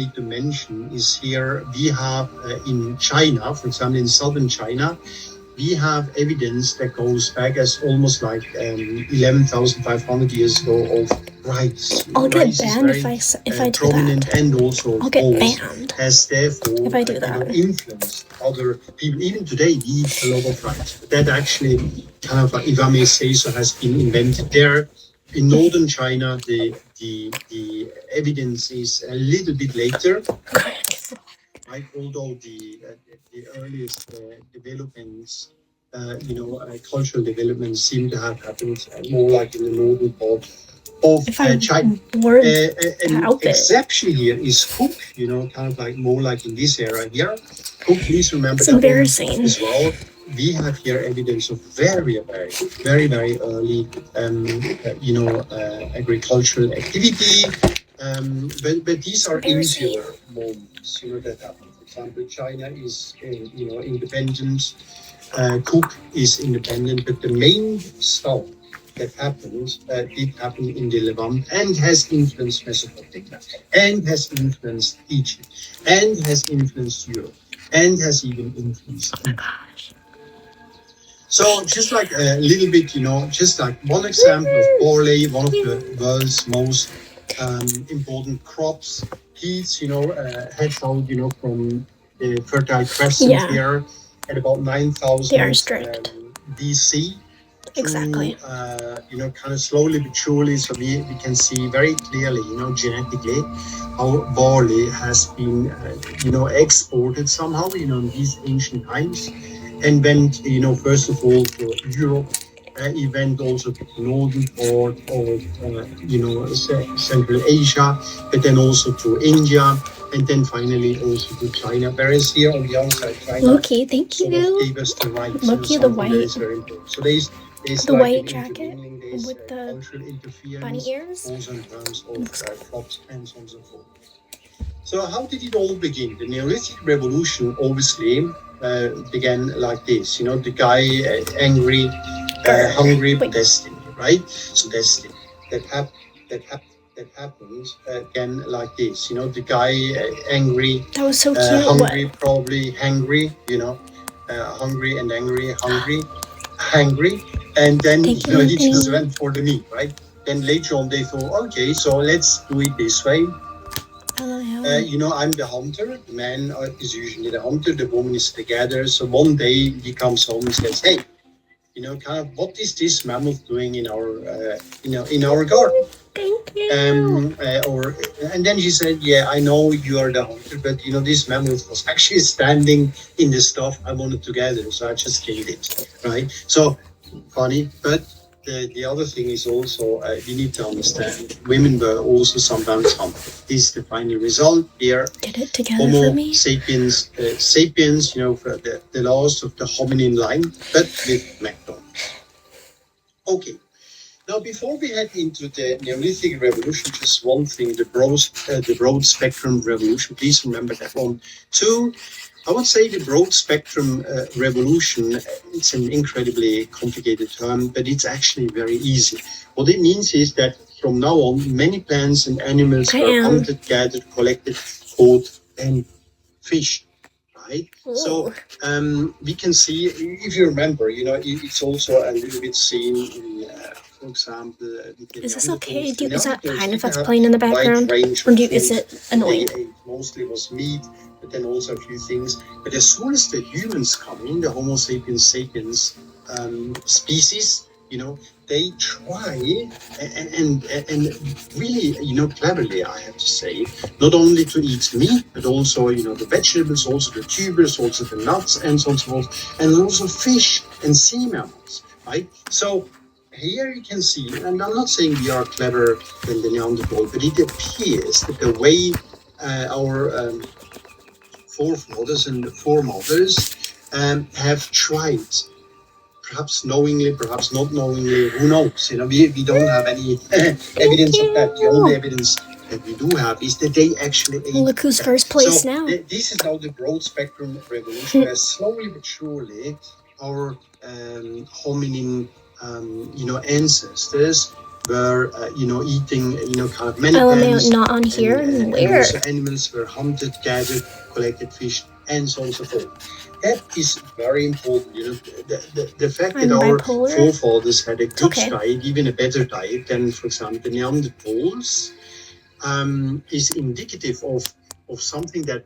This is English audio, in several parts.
need to mention is here we have in China, for example, in southern China, we have evidence that goes back as almost like 11,500 years ago of rice. I'll get rice banned is very, if I do prominent that. and also I'll get goals banned has therefore if I do that. influenced other people. Even today, we eat a lot of rice. But that actually kind of, if I may say so, has been invented there. In northern China, the evidence is a little bit later. Right, although the earliest developments, cultural developments seem to have happened more like in the northern part of China. An exception here is Cook, kind of like more like in this area here. Cook, please remember that one as well. We have here evidence of very early, agricultural activity. But these are insular moments, that happen. For example, China is, independent. Cook is independent, but the main stuff that happened did happen in the Levant and has influenced Mesopotamia, and has influenced Egypt, and has influenced Europe, and has even influenced. Oh my gosh. So just like a little bit, just like one example of barley, one of the world's most important crops. He's, heads out, from the Fertile Crescent here at about 9,000 BC. Exactly. Kind of slowly but surely, so we can see very clearly, genetically, how barley has been, exported somehow, in these ancient times, and went, first of all to Europe. It went also to the northern part of, Central Asia, but then also to India, and then finally also to China. Whereas here on the outside, China, okay, thank you. Gave us the right, Look, the white, so there's the like white jacket with the cultural interference, bunny ears, also in terms of crops and so on and so forth. So how did it all begin? The Neolithic Revolution obviously began like this. The guy angry, hungry, destiny, right? So destiny that happens again like this. The guy angry, that was so cute. Hungry, probably hangry. Hungry and angry, hungry, and then he just went for the meat, right? Then later on they thought, okay, so let's do it this way. I'm the hunter. The man is usually the hunter. The woman is the gatherer. So one day he comes home and says, "Hey, kind of, what is this mammoth doing in our, in our garden?" Thank you. And then she said, "Yeah, I know you are the hunter, but this mammoth was actually standing in the stuff I wanted to gather, so I just killed it, right?" So funny, but. The other thing is also we need to understand women were also sometimes hunted. This is the final result here. Get it together Homo for me. sapiens, for the last of the hominin line, but with McDonald's. Okay. Now, before we head into the Neolithic Revolution, just one thing: the broad spectrum revolution. Please remember that one. Two. I would say the broad spectrum revolution, it's an incredibly complicated term, but it's actually very easy. What it means is that from now on, many plants and animals were hunted, gathered, collected, caught, and fished, right? Ooh. So we can see, if you remember, it's also a little bit seen in, for example... Is this okay? Is that fine if that's playing in the background? Or is it annoying? Mostly was meat, but then also a few things. But as soon as the humans come in, the Homo sapiens sapiens species, they try and really, cleverly, I have to say, not only to eat meat, but also, the vegetables, also the tubers, also the nuts, and so on and so forth, and also fish and sea mammals, right? So here you can see, and I'm not saying we are cleverer than the Neanderthal, but it appears that the way our forefathers and foremothers have tried, perhaps knowingly, perhaps not knowingly, who knows? We don't have any evidence of that. The only evidence that we do have is that they actually ate. Look who's first place now. This is now the broad spectrum revolution, where slowly but surely our hominin, ancestors were, eating, kind of many pans. Not on here. And Where? also animals were hunted, gathered, collected fish, and so on and so forth. That is very important. The fact that our forefathers had a good diet, even a better diet than, for example, the Neanderthals, is indicative of something that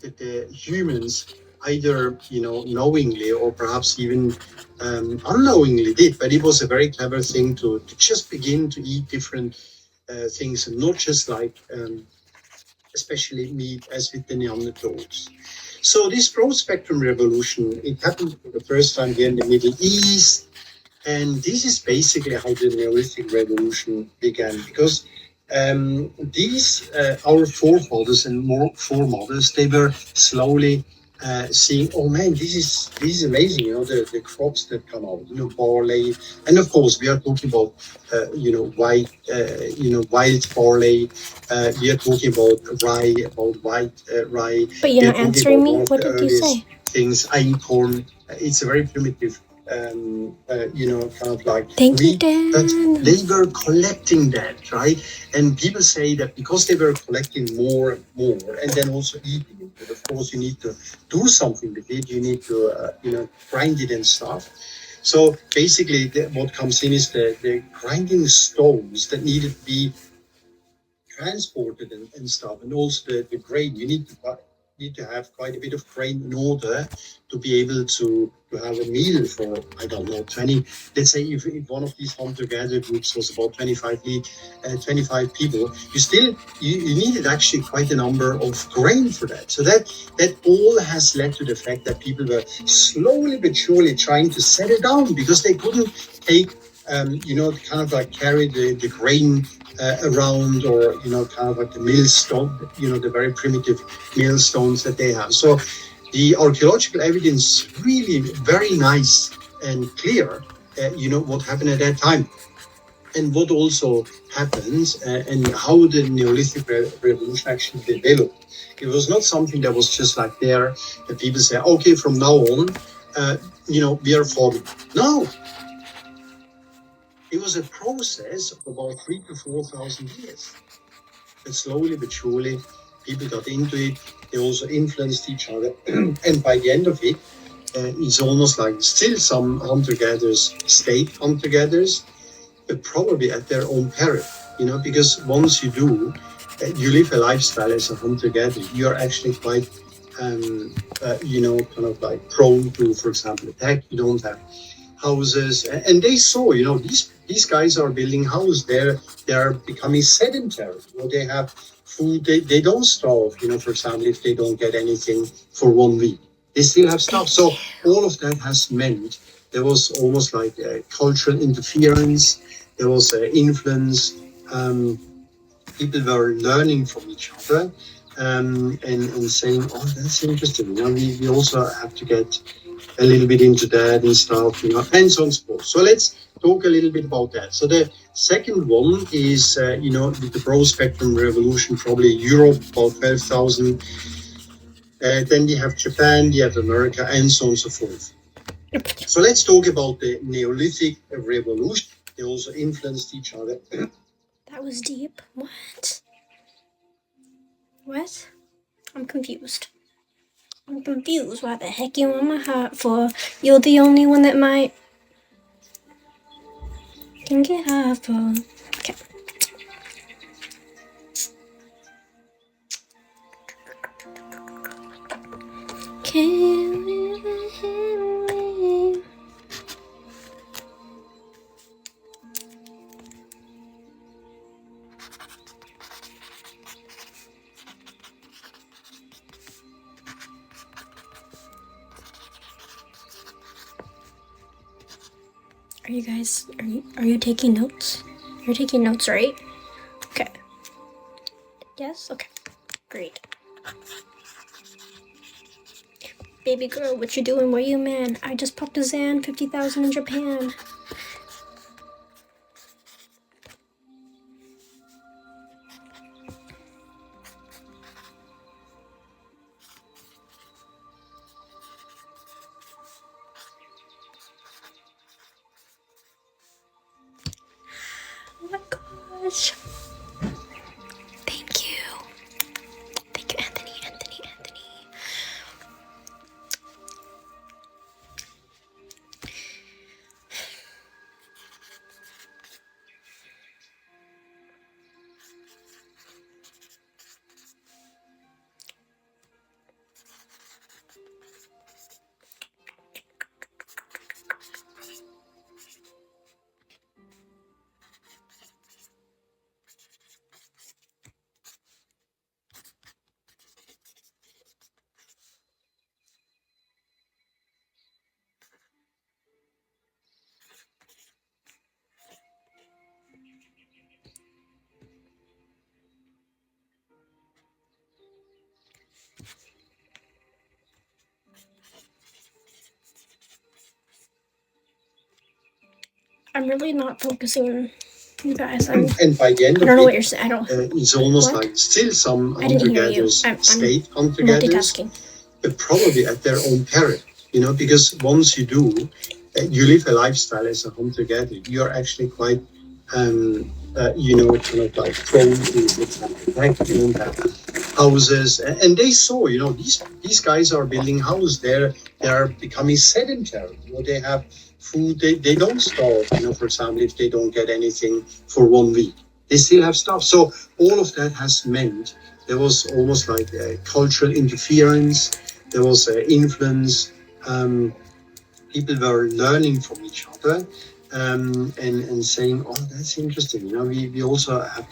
the humans either knowingly or perhaps even unknowingly did. But it was a very clever thing to just begin to eat different things, and not just like especially meat as with the Neanderthals. So this broad spectrum revolution, it happened for the first time here in the Middle East, and this is basically how the Neolithic revolution began, because these our forefathers and more foremothers, they were slowly seeing, oh man, this is amazing, the crops that come out, barley, and of course we are talking about white, wild barley. We are talking about rye, about white rye. But you're not answering me. What did you say? Things, einkorn. It's a very primitive, kind of like Thank you, Dan. But they were collecting that, right? And people say that because they were collecting more and more, and then also eating it. But of course, you need to do something with it. You need to, grind it and stuff. So basically, what comes in is the grinding stones that needed to be transported and stuff, and also the grain. You need to have quite a bit of grain in order to be able to have a meal for, I don't know, 20. Let's say if one of these hunter-gatherer groups was about 25 people, you needed actually quite a number of grain for that. So that all has led to the fact that people were slowly but surely trying to set it down, because they couldn't take kind of like carry the grain around, or kind of like the millstone, the very primitive millstones that they have. So the archaeological evidence really very nice and clear, what happened at that time, and what also happens, and how the Neolithic revolution actually developed. It was not something that was just like there that people say, okay, from now on, we are farming. No. It was a process of about 3,000 to 4,000 years. And slowly but surely, people got into it. They also influenced each other. And by the end of it, it's almost like still some hunter-gatherers stayed hunter-gatherers, but probably at their own peril, because once you do, you live a lifestyle as a hunter-gatherer, you're actually quite, kind of like prone to, for example, attack. You don't have houses, and they saw, these guys are building houses. They're becoming sedentary. They have food. They don't starve. For example, if they don't get anything for 1 week, they still have stuff. So all of that has meant there was almost like a cultural interference. There was influence. People were learning from each other, and saying, oh, that's interesting. We also have to get a little bit into that and stuff, and so on and so forth. So let's talk a little bit about that. So the second one is, with the broad spectrum revolution, probably Europe, about 12,000. Then you have Japan, you have America, and so on and so forth. So let's talk about the Neolithic revolution. They also influenced each other. That was deep. What? What? I'm confused. I'm confused. Why the heck you on my heart for? You're the only one that might can get high for. Okay. Can you hear me? Are you guys, are you taking notes? You're taking notes, right? Okay. Yes? Okay. Great. Baby girl, what you doing? Where you, man? I just popped a Zan, 50,000 in Japan. What I'm really not focusing on you guys. And by the end I don't of know what it, you're saying. I don't. it's almost What? like still some I didn't hear you. hunter-gatherers I'm stayed hunter-gatherers, multitasking. but probably at their own peril, you know, because once you do, you live a lifestyle as a hunter-gatherer, you're actually quite, you know, kind of like prone to attack. You don't have houses, and they saw, you know, these guys are building houses. They're becoming sedentary. You know, they have food. They don't starve. You know, for example, if they don't get anything for 1 week, they still have stuff. So all of that has meant there was almost like a cultural interference. There was influence. People were learning from each other and saying, "Oh, that's interesting. You know, we also have